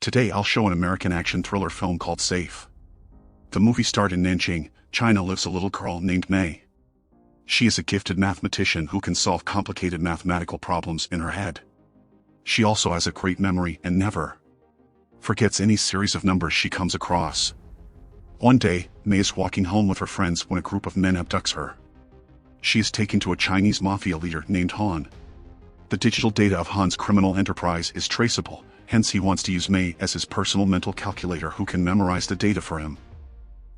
Today I'll show an American action thriller film called Safe. The movie starred in Nanjing, China lives a little girl named May. She is a gifted mathematician who can solve complicated mathematical problems in her head. She also has a great memory and never forgets any series of numbers she comes across. One day, May is walking home with her friends when a group of men abducts her. She is taken to a Chinese mafia leader named Han. The digital data of Han's criminal enterprise is traceable, hence he wants to use May as his personal mental calculator who can memorize the data for him.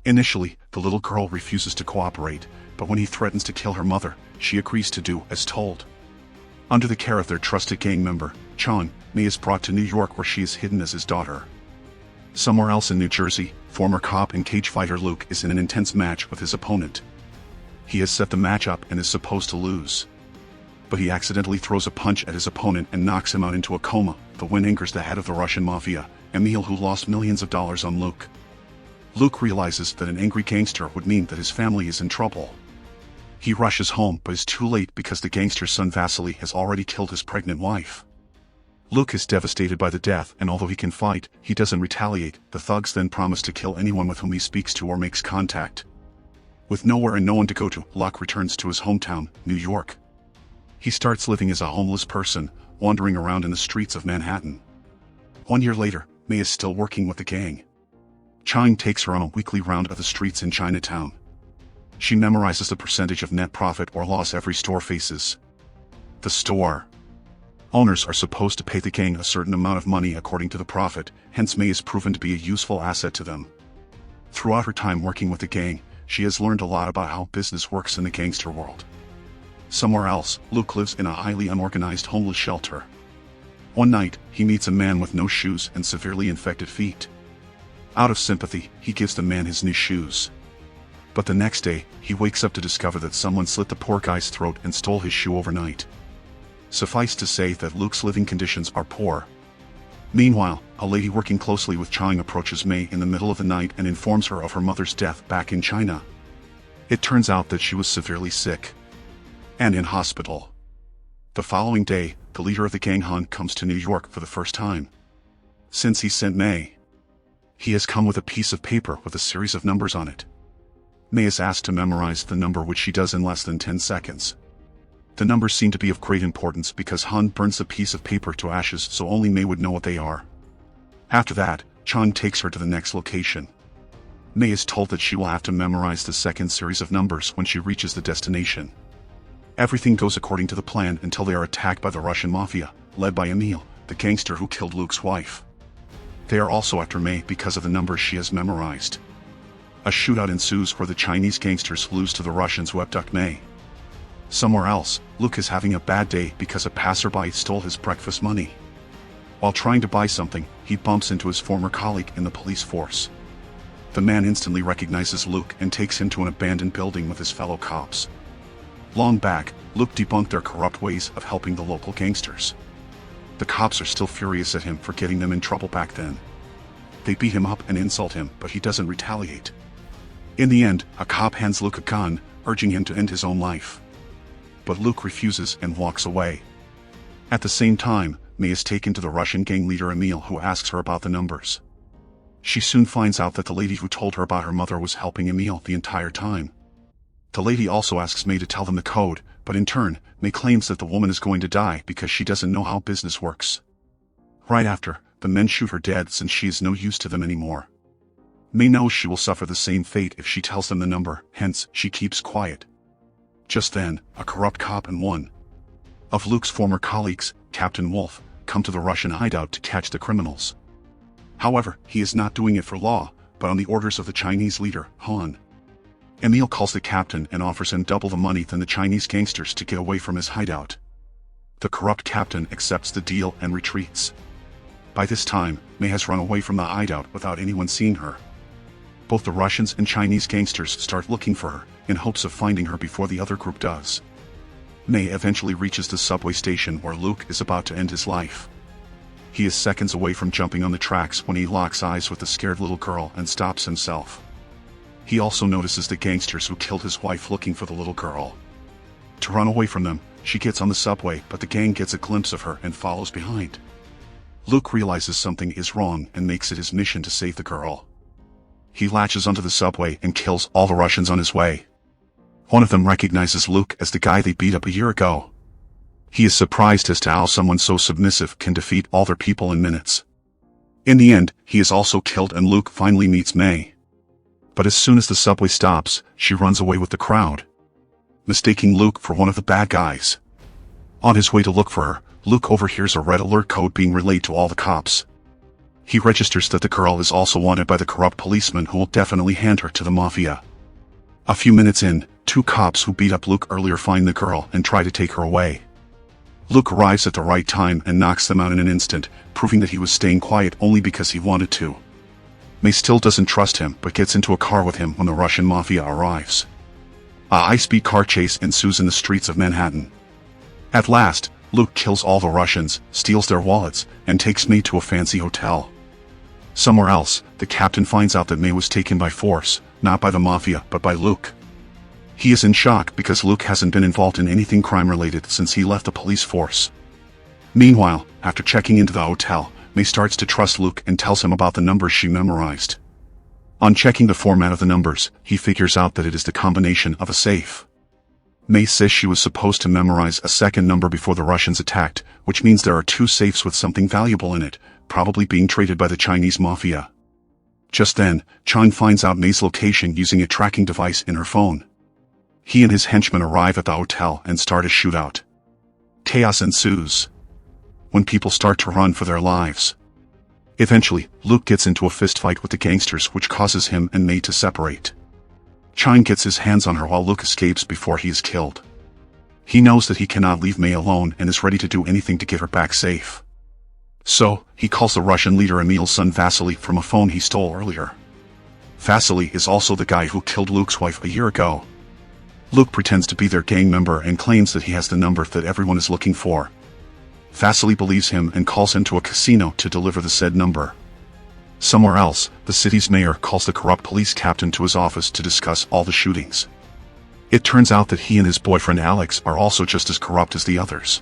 Initially, the little girl refuses to cooperate, but when he threatens to kill her mother, she agrees to do as told. Under the care of their trusted gang member, Chong, May is brought to New York where she is hidden as his daughter. Somewhere else in New Jersey, former cop and cage fighter Luke is in an intense match with his opponent. He has set the match up and is supposed to lose. But he accidentally throws a punch at his opponent and knocks him out into a coma. The win angers the head of the Russian mafia, Emil, who lost millions of dollars on Luke. Luke realizes that an angry gangster would mean that his family is in trouble. He rushes home but is too late because the gangster's son Vasily has already killed his pregnant wife. Luke is devastated by the death, and although he can fight, he doesn't retaliate. The thugs then promise to kill anyone with whom he speaks to or makes contact. With nowhere and no one to go to, Luke returns to his hometown, New York. He starts living as a homeless person, wandering around in the streets of Manhattan. 1 year later, May is still working with the gang. Chang takes her on a weekly round of the streets in Chinatown. She memorizes the percentage of net profit or loss every store faces. The store owners are supposed to pay the gang a certain amount of money according to the profit, hence May is proven to be a useful asset to them. Throughout her time working with the gang, she has learned a lot about how business works in the gangster world. Somewhere else, Luke lives in a highly unorganized homeless shelter. One night, he meets a man with no shoes and severely infected feet. Out of sympathy, he gives the man his new shoes. But the next day, he wakes up to discover that someone slit the poor guy's throat and stole his shoe overnight. Suffice to say that Luke's living conditions are poor. Meanwhile, a lady working closely with Chang approaches May in the middle of the night and informs her of her mother's death back in China. It turns out that she was severely sick and in hospital. The following day, the leader of the gang Han comes to New York for the first time. Since he sent May, he has come with a piece of paper with a series of numbers on it. May is asked to memorize the number, which she does in less than 10 seconds. The numbers seem to be of great importance because Han burns the piece of paper to ashes so only May would know what they are. After that, Chang takes her to the next location. May is told that she will have to memorize the second series of numbers when she reaches the destination. Everything goes according to the plan until they are attacked by the Russian mafia, led by Emil, the gangster who killed Luke's wife. They are also after May because of the numbers she has memorized. A shootout ensues where the Chinese gangsters lose to the Russians who abduct May. Somewhere else, Luke is having a bad day because a passerby stole his breakfast money. While trying to buy something, he bumps into his former colleague in the police force. The man instantly recognizes Luke and takes him to an abandoned building with his fellow cops. Long back, Luke debunked their corrupt ways of helping the local gangsters. The cops are still furious at him for getting them in trouble back then. They beat him up and insult him, but he doesn't retaliate. In the end, a cop hands Luke a gun, urging him to end his own life. But Luke refuses and walks away. At the same time, May is taken to the Russian gang leader Emil, who asks her about the numbers. She soon finds out that the lady who told her about her mother was helping Emil the entire time. The lady also asks May to tell them the code, but in turn, May claims that the woman is going to die because she doesn't know how business works. Right after, the men shoot her dead since she is no use to them anymore. May knows she will suffer the same fate if she tells them the number, hence she keeps quiet. Just then, a corrupt cop and one of Luke's former colleagues, Captain Wolf, come to the Russian hideout to catch the criminals. However, he is not doing it for law, but on the orders of the Chinese leader, Han. Emil calls the captain and offers him double the money than the Chinese gangsters to get away from his hideout. The corrupt captain accepts the deal and retreats. By this time, May has run away from the hideout without anyone seeing her. Both the Russians and Chinese gangsters start looking for her, in hopes of finding her before the other group does. May eventually reaches the subway station where Luke is about to end his life. He is seconds away from jumping on the tracks when he locks eyes with the scared little girl and stops himself. He also notices the gangsters who killed his wife looking for the little girl. To run away from them, she gets on the subway, but the gang gets a glimpse of her and follows behind. Luke realizes something is wrong and makes it his mission to save the girl. He latches onto the subway and kills all the Russians on his way. One of them recognizes Luke as the guy they beat up a year ago. He is surprised as to how someone so submissive can defeat all their people in minutes. In the end, he is also killed and Luke finally meets May. But as soon as the subway stops, she runs away with the crowd, mistaking Luke for one of the bad guys. On his way to look for her, Luke overhears a red alert code being relayed to all the cops. He registers that the girl is also wanted by the corrupt policeman who will definitely hand her to the mafia. A few minutes in, 2 cops who beat up Luke earlier find the girl and try to take her away. Luke arrives at the right time and knocks them out in an instant, proving that he was staying quiet only because he wanted to. May still doesn't trust him but gets into a car with him when the Russian mafia arrives. A high-speed car chase ensues in the streets of Manhattan. At last, Luke kills all the Russians, steals their wallets, and takes May to a fancy hotel. Somewhere else, the captain finds out that May was taken by force, not by the mafia but by Luke. He is in shock because Luke hasn't been involved in anything crime-related since he left the police force. Meanwhile, after checking into the hotel, May starts to trust Luke and tells him about the numbers she memorized. On checking the format of the numbers, he figures out that it is the combination of a safe. May says she was supposed to memorize a second number before the Russians attacked, which means there are 2 safes with something valuable in it, probably being traded by the Chinese mafia. Just then, Chang finds out May's location using a tracking device in her phone. He and his henchmen arrive at the hotel and start a shootout. Chaos ensues when people start to run for their lives. Eventually, Luke gets into a fistfight with the gangsters which causes him and May to separate. Chang gets his hands on her while Luke escapes before he is killed. He knows that he cannot leave May alone and is ready to do anything to get her back safe. So, he calls the Russian leader Emil's son Vasily from a phone he stole earlier. Vasily is also the guy who killed Luke's wife a year ago. Luke pretends to be their gang member and claims that he has the number that everyone is looking for. Vasily believes him and calls him to a casino to deliver the said number. Somewhere else, the city's mayor calls the corrupt police captain to his office to discuss all the shootings. It turns out that he and his boyfriend Alex are also just as corrupt as the others.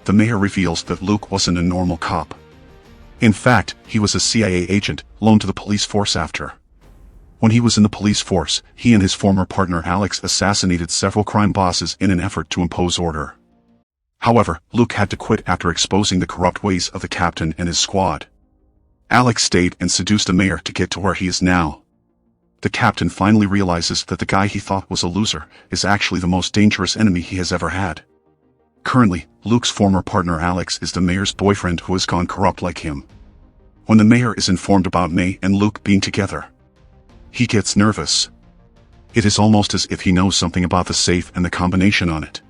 The mayor reveals that Luke wasn't a normal cop. In fact, he was a CIA agent, loaned to the police force after. When he was in the police force, he and his former partner Alex assassinated several crime bosses in an effort to impose order. However, Luke had to quit after exposing the corrupt ways of the captain and his squad. Alex stayed and seduced the mayor to get to where he is now. The captain finally realizes that the guy he thought was a loser is actually the most dangerous enemy he has ever had. Currently, Luke's former partner Alex is the mayor's boyfriend who has gone corrupt like him. When the mayor is informed about May and Luke being together, he gets nervous. It is almost as if he knows something about the safe and the combination on it.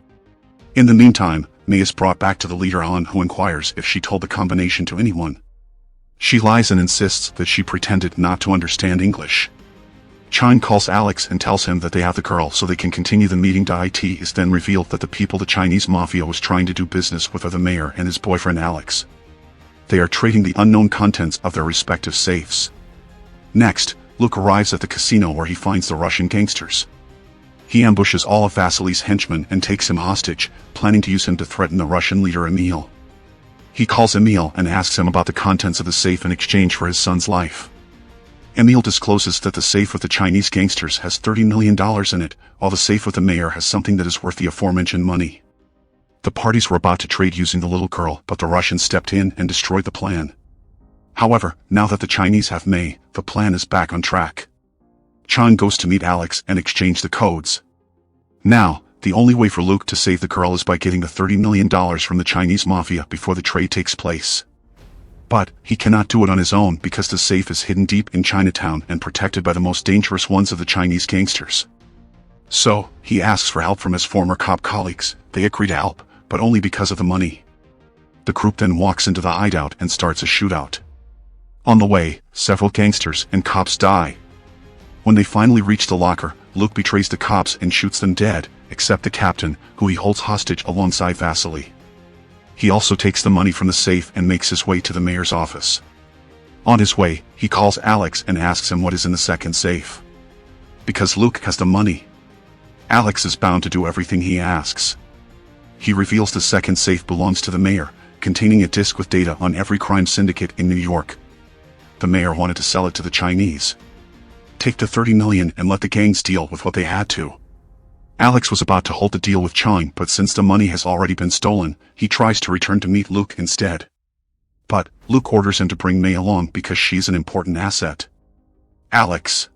In the meantime, May is brought back to the leader An, who inquires if she told the combination to anyone. She lies and insists that she pretended not to understand English. Chang calls Alex and tells him that they have the girl so they can continue the meeting. It is then revealed that the people the Chinese mafia was trying to do business with are the mayor and his boyfriend Alex. They are trading the unknown contents of their respective safes. Next, Luke arrives at the casino where he finds the Russian gangsters. He ambushes all of Vasily's henchmen and takes him hostage, planning to use him to threaten the Russian leader Emil. He calls Emil and asks him about the contents of the safe in exchange for his son's life. Emil discloses that the safe with the Chinese gangsters has $30 million in it, while the safe with the mayor has something that is worth the aforementioned money. The parties were about to trade using the little girl, but the Russians stepped in and destroyed the plan. However, now that the Chinese have May, the plan is back on track. Chang goes to meet Alex and exchange the codes. Now, the only way for Luke to save the girl is by getting the $30 million from the Chinese mafia before the trade takes place. But, he cannot do it on his own because the safe is hidden deep in Chinatown and protected by the most dangerous ones of the Chinese gangsters. So, he asks for help from his former cop colleagues. They agree to help, but only because of the money. The group then walks into the hideout and starts a shootout. On the way, several gangsters and cops die. When they finally reach the locker, Luke betrays the cops and shoots them dead, except the captain, who he holds hostage alongside Vasily. He also takes the money from the safe and makes his way to the mayor's office. On his way, he calls Alex and asks him what is in the second safe. Because Luke has the money, Alex is bound to do everything he asks. He reveals the second safe belongs to the mayor, containing a disc with data on every crime syndicate in New York. The mayor wanted to sell it to the Chinese. Take the $30 million and let the gangs deal with what they had to. Alex was about to hold the deal with Chang, but since the money has already been stolen, he tries to return to meet Luke instead. But Luke orders him to bring May along because she's an important asset. Alex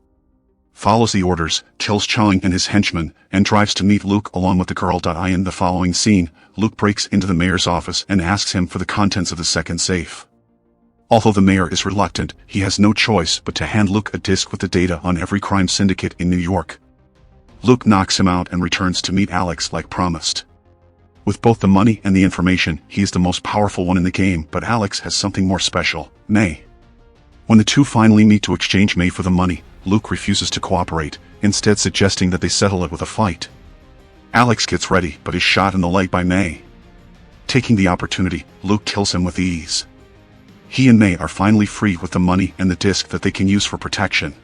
follows the orders, kills Chang and his henchmen, and drives to meet Luke along with the girl. In the following scene, Luke breaks into the mayor's office and asks him for the contents of the second safe. Although the mayor is reluctant, he has no choice but to hand Luke a disc with the data on every crime syndicate in New York. Luke knocks him out and returns to meet Alex like promised. With both the money and the information, he is the most powerful one in the game, but Alex has something more special: May. When the two finally meet to exchange May for the money, Luke refuses to cooperate, instead suggesting that they settle it with a fight. Alex gets ready, but is shot in the leg by May. Taking the opportunity, Luke kills him with ease. He and May are finally free with the money and the disc that they can use for protection.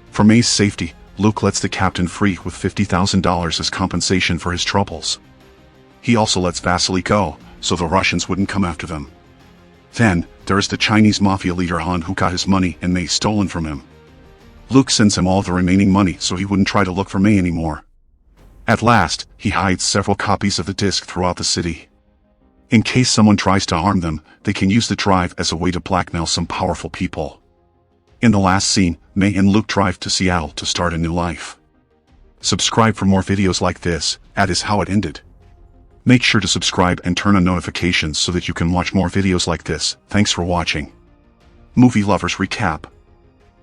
For May's safety, Luke lets the captain free with $50,000 as compensation for his troubles. He also lets Vasily go, so the Russians wouldn't come after them. Then, there is the Chinese mafia leader Han, who got his money and May stolen from him. Luke sends him all the remaining money so he wouldn't try to look for May anymore. At last, he hides several copies of the disc throughout the city. In case someone tries to harm them, they can use the drive as a way to blackmail some powerful people. In the last scene, May and Luke drive to Seattle to start a new life. Subscribe for more videos like this. That is how it ended. Make sure to subscribe and turn on notifications so that you can watch more videos like this. Thanks for watching. Movie Lovers Recap.